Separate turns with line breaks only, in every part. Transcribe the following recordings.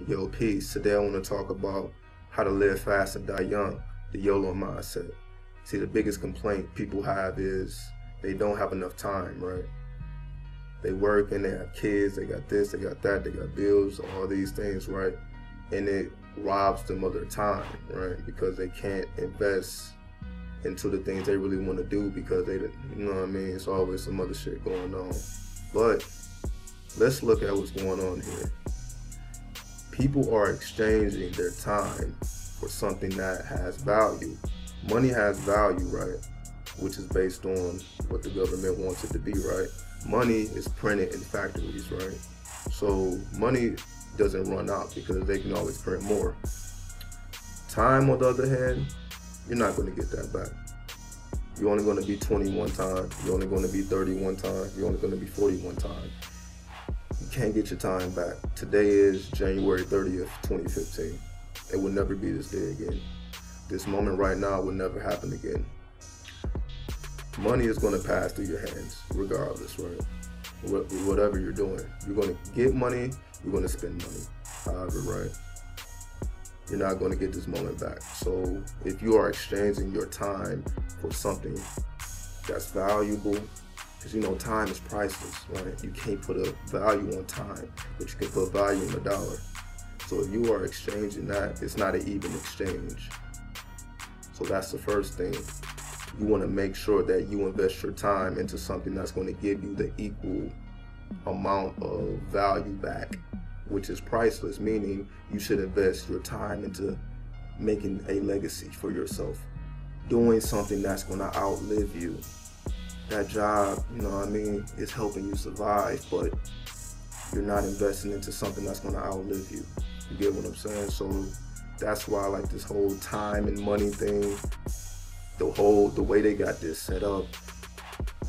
Yo, peace. Today I want to talk about how to live fast and die young, the YOLO mindset. See, the biggest complaint people have is they don't have enough time, right? They work and they have kids, they got this, they got that, they got bills, all these things, right? And it robs them of their time, right? Because they can't invest into the things they really want to do because they, you know what I mean? It's always some other shit going on. But let's look at what's going on here. People are exchanging their time for something that has value. Money has value, right? Which is based on what the government wants it to be, right? Money is printed in factories, right? So money doesn't run out because they can always print more. Time, on the other hand, you're not going to get that back. You're only going to be 21 times. You're only going to be 31 times. You're only going to be 41 times. You can't get your time back. Today is January 30th, 2015. It will never be this day again. This moment right now will never happen again. Money is going to pass through your hands regardless, right? Whatever you're doing. You're going to get money, you're going to spend money. However, right? You're not going to get this moment back. So if you are exchanging your time for something that's valuable, because you know time is priceless, right? You can't put a value on time, but you can put value in a dollar. So if you are exchanging that, it's not an even exchange. So that's the first thing. You want to make sure that you invest your time into something that's going to give you the equal amount of value back, which is priceless, meaning you should invest your time into making a legacy for yourself, doing something that's going to outlive you. That job, you know what I mean, is helping you survive, but you're not investing into something that's going to outlive you. You get what I'm saying? So that's why I like this whole time and money thing. The way they got this set up,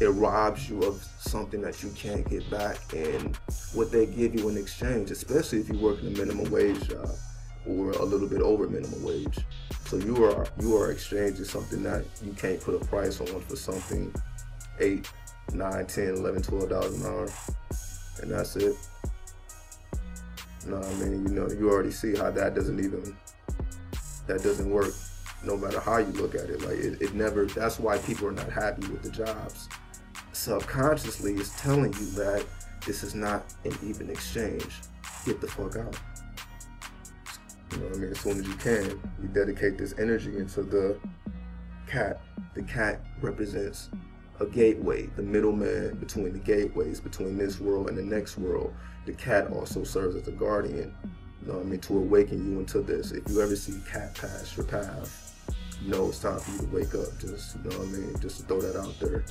it robs you of something that you can't get back and what they give you in exchange, especially if you work in a minimum wage job or a little bit over minimum wage. So you are exchanging something that you can't put a price on for something $8, $9, $10, $11, $12 an hour, and that's it. You know what I mean? You know, you already see how that doesn't work. No matter how you look at it, like it never. That's why people are not happy with the jobs. Subconsciously, it's telling you that this is not an even exchange. Get the fuck out. You know what I mean? As soon as you can, you dedicate this energy into the cat. The cat represents a gateway, the middleman between the gateways, between this world and the next world. The cat also serves as a guardian, you know what I mean, to awaken you into this. If you ever see a cat pass your path, you know it's time for you to wake up, just, you know what I mean, just to throw that out there.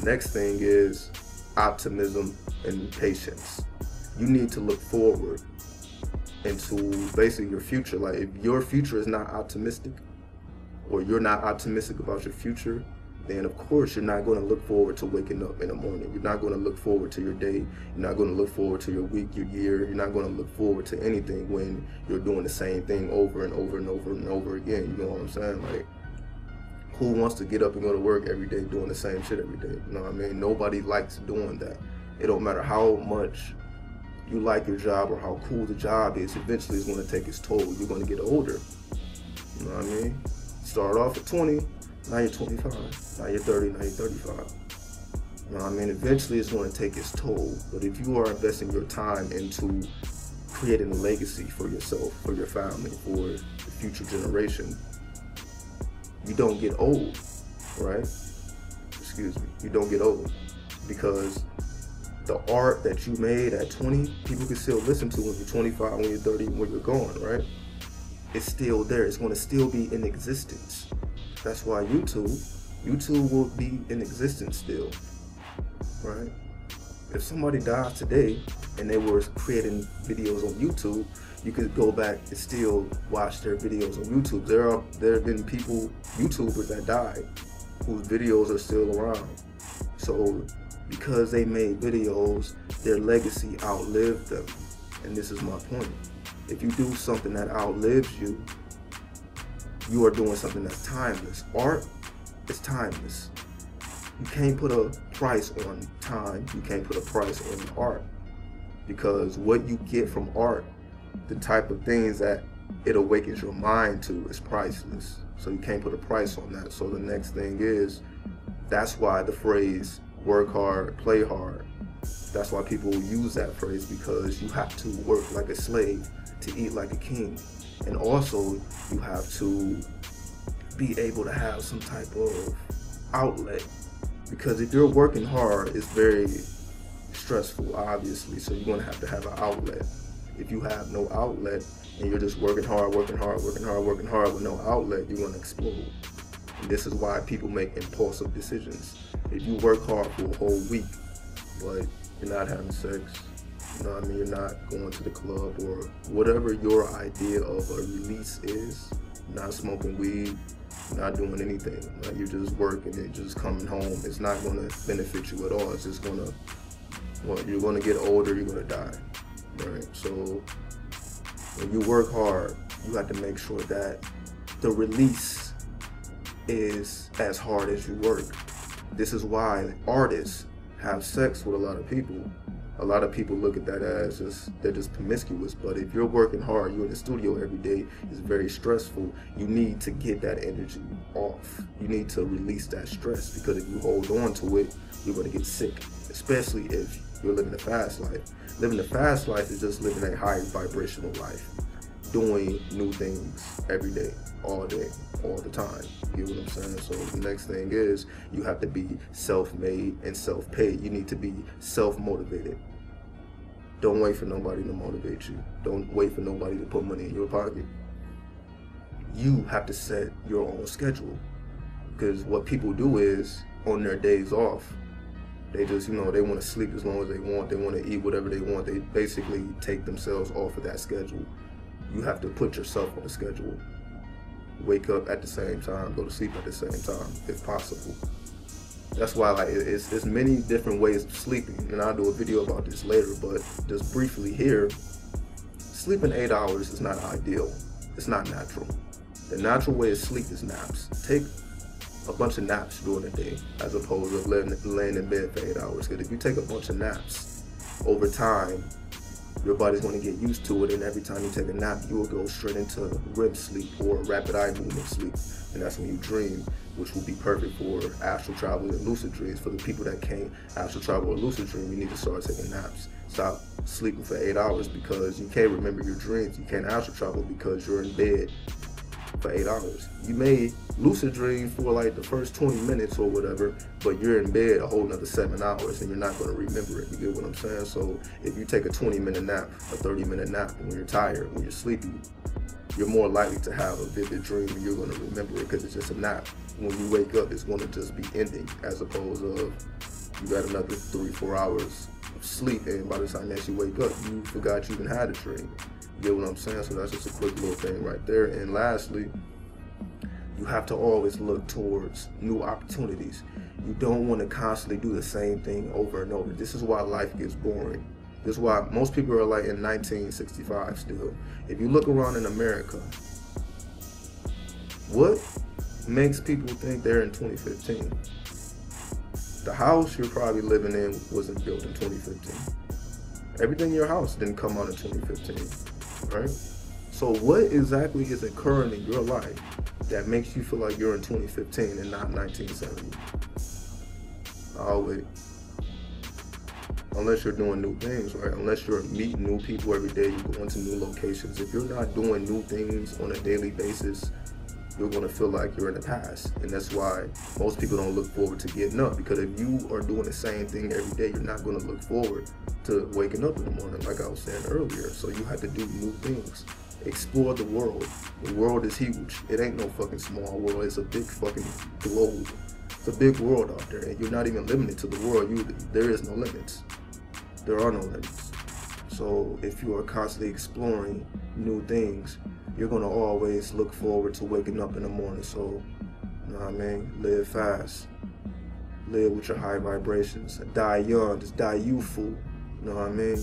Next thing is optimism and patience. You need to look forward into basically your future. Like if your future is not optimistic, or you're not optimistic about your future, then of course you're not going to look forward to waking up in the morning. You're not going to look forward to your day. You're not going to look forward to your week, your year. You're not going to look forward to anything when you're doing the same thing over and over and over and over again. You know what I'm saying? Like, who wants to get up and go to work every day doing the same shit every day? You know what I mean? Nobody likes doing that. It don't matter how much you like your job or how cool the job is, eventually it's going to take its toll. You're going to get older. You know what I mean? Start off at 20. Now you're 25, now you're 30, now you're 35. You know what I mean? Eventually it's going to take its toll. But if you are investing your time into creating a legacy for yourself, for your family, for the future generation, you don't get old, right? Excuse me, you don't get old. Because the art that you made at 20, people can still listen to when you're 25, when you're 30, when you're gone, right? It's still there, it's going to still be in existence. That's why YouTube will be in existence still, right? If somebody dies today and they were creating videos on YouTube, you could go back and still watch their videos on YouTube. There have been YouTubers that died, whose videos are still around. So because they made videos, their legacy outlived them. And this is my point. If you do something that outlives you, you are doing something that's timeless. Art is timeless. You can't put a price on time. You can't put a price on art, because what you get from art the type of things that it awakens your mind to is priceless. So you can't put a price on that. So the next thing is, that's why the phrase work hard, play hard, that's why people use that phrase, because you have to work like a slave to eat like a king. And also you have to be able to have some type of outlet, because if you're working hard, it's very stressful, obviously, so you're going to have an outlet. If you have no outlet and you're just working hard with no outlet, you're going to explode. And this is why people make impulsive decisions. If you work hard for a whole week, but you're not having sex, you know what I mean, you're not going to the club, or whatever your idea of a release is, not smoking weed, not doing anything, like you're just working and just coming home, it's not going to benefit you at all. It's just going to, well, you're going to get older, you're going to die, right? So when you work hard, you have to make sure that the release is as hard as you work. This is why artists have sex with a lot of people. A lot of people look at that as they're just promiscuous, but if you're working hard, you're in the studio every day, it's very stressful. You need to get that energy off. You need to release that stress, because if you hold on to it, you're going to get sick, especially if you're living a fast life. Living a fast life is just living a high vibrational life, doing new things every day, all day, all the time. You get what I'm saying? So the next thing is, you have to be self-made and self-paid. You need to be self-motivated. Don't wait for nobody to motivate you. Don't wait for nobody to put money in your pocket. You have to set your own schedule, because what people do is, on their days off, they just, they want to sleep as long as they want. They want to eat whatever they want. They basically take themselves off of that schedule. You have to put yourself on the schedule. Wake up at the same time, go to sleep at the same time, if possible. That's why, like, it's many different ways of sleeping, and I'll do a video about this later, but just briefly here, sleeping 8 hours is not ideal. It's not natural. The natural way to sleep is naps. Take a bunch of naps during the day, as opposed to laying in bed for 8 hours. Because if you take a bunch of naps, over time, your body's going to get used to it, and every time you take a nap, you will go straight into REM sleep, or rapid eye movement sleep, and that's when you dream, which will be perfect for astral travel and lucid dreams. For the people that can't astral travel or lucid dream, you need to start taking naps. Stop sleeping for 8 hours, because you can't remember your dreams. You can't astral travel because you're in bed for 8 hours. You may lucid dream for like the first 20 minutes or whatever, but you're in bed a whole nother 7 hours and you're not going to remember it. You get what I'm saying? So if you take a 20-minute nap, a 30-minute nap, when you're tired, when you're sleepy, you're more likely to have a vivid dream, and you're going to remember it, because it's just a nap. When you wake up, it's going to just be ending, as opposed to you got another 3-4 hours of sleep, and by the time you actually wake up, you forgot you even had a dream. You get what I'm saying? So that's just a quick little thing right there. And lastly, you have to always look towards new opportunities. You don't want to constantly do the same thing over and over. This is why life gets boring. This is why most people are like in 1965 still. If you look around in America, what makes people think they're in 2015? The house you're probably living in wasn't built in 2015. Everything in your house didn't come out in 2015, right? So what exactly is occurring in your life that makes you feel like you're in 2015 and not 1970? I'll wait. Unless you're doing new things, right? Unless you're meeting new people every day, you're going to new locations. If you're not doing new things on a daily basis, you're going to feel like you're in the past. And that's why most people don't look forward to getting up, because if you are doing the same thing every day, you're not going to look forward to waking up in the morning, like I was saying earlier. So you have to do new things. Explore the world. The world is huge. It ain't no fucking small world. It's a big fucking globe. It's a big world out there, and you're not even limited to the world. There is no limits. There are no limits. So if you are constantly exploring new things, you're going to always look forward to waking up in the morning. So, you know what I mean? Live fast. Live with your high vibrations. Die young. Just die youthful. You know what I mean?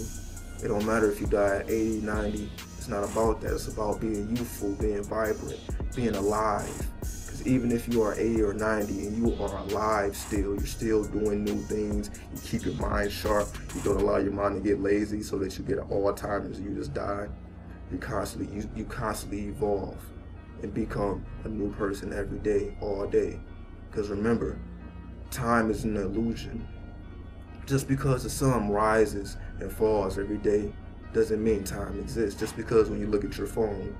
It don't matter if you die at 80, 90. It's not about that. It's about being youthful, being vibrant, being alive. Because even if you are 80 or 90 and you are alive still, you're still doing new things. You keep your mind sharp. You don't allow your mind to get lazy so that you get Alzheimer's and you just die. You constantly evolve and become a new person every day, all day. Because remember, time is an illusion. Just because the sun rises and falls every day doesn't mean time exists. Just because when you look at your phone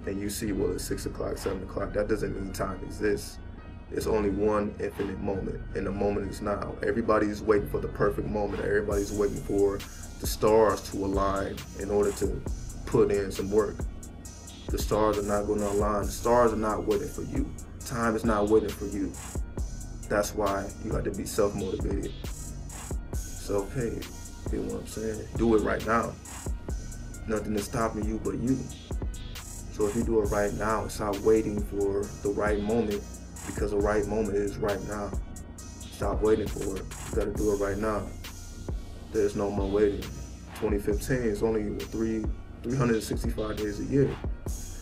and you see, well, it's 6 o'clock, 7 o'clock, that doesn't mean time exists. It's only one infinite moment, and the moment is now. Everybody's waiting for the perfect moment. Everybody's waiting for the stars to align in order to put in some work. The stars are not going to align. The stars are not waiting for you. Time is not waiting for you. That's why you got to be self-motivated, self-paid. You know what I'm saying? Do it right now. Nothing is stopping you but you. So if you do it right now, stop waiting for the right moment, because the right moment is right now. Stop waiting for it. You got to do it right now. There's no more waiting. 2015 is only 365 days a year.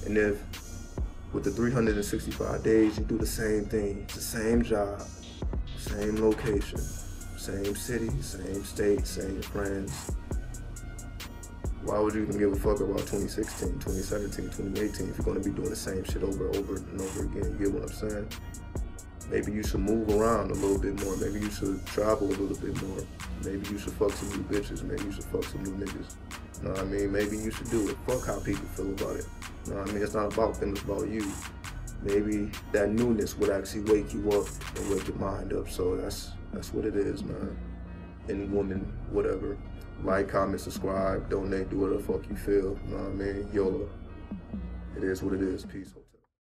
And if with the 365 days you do the same thing, it's the same job, same location, same city, same state, same friends, why would you even give a fuck about 2016, 2017, 2018 if you're going to be doing the same shit over and over and over again? You get what I'm saying? Maybe you should move around a little bit more. Maybe you should travel a little bit more. Maybe you should fuck some new bitches. Maybe you should fuck some new niggas. You know what I mean? Maybe you should do it. Fuck how people feel about it. You know what I mean? It's not about them, it's about you. Maybe that newness would actually wake you up and wake your mind up. So that's what it is, man. And woman, whatever. Like, comment, subscribe, donate, do whatever the fuck you feel. You know what I mean? YOLO. It is what it is. Peace.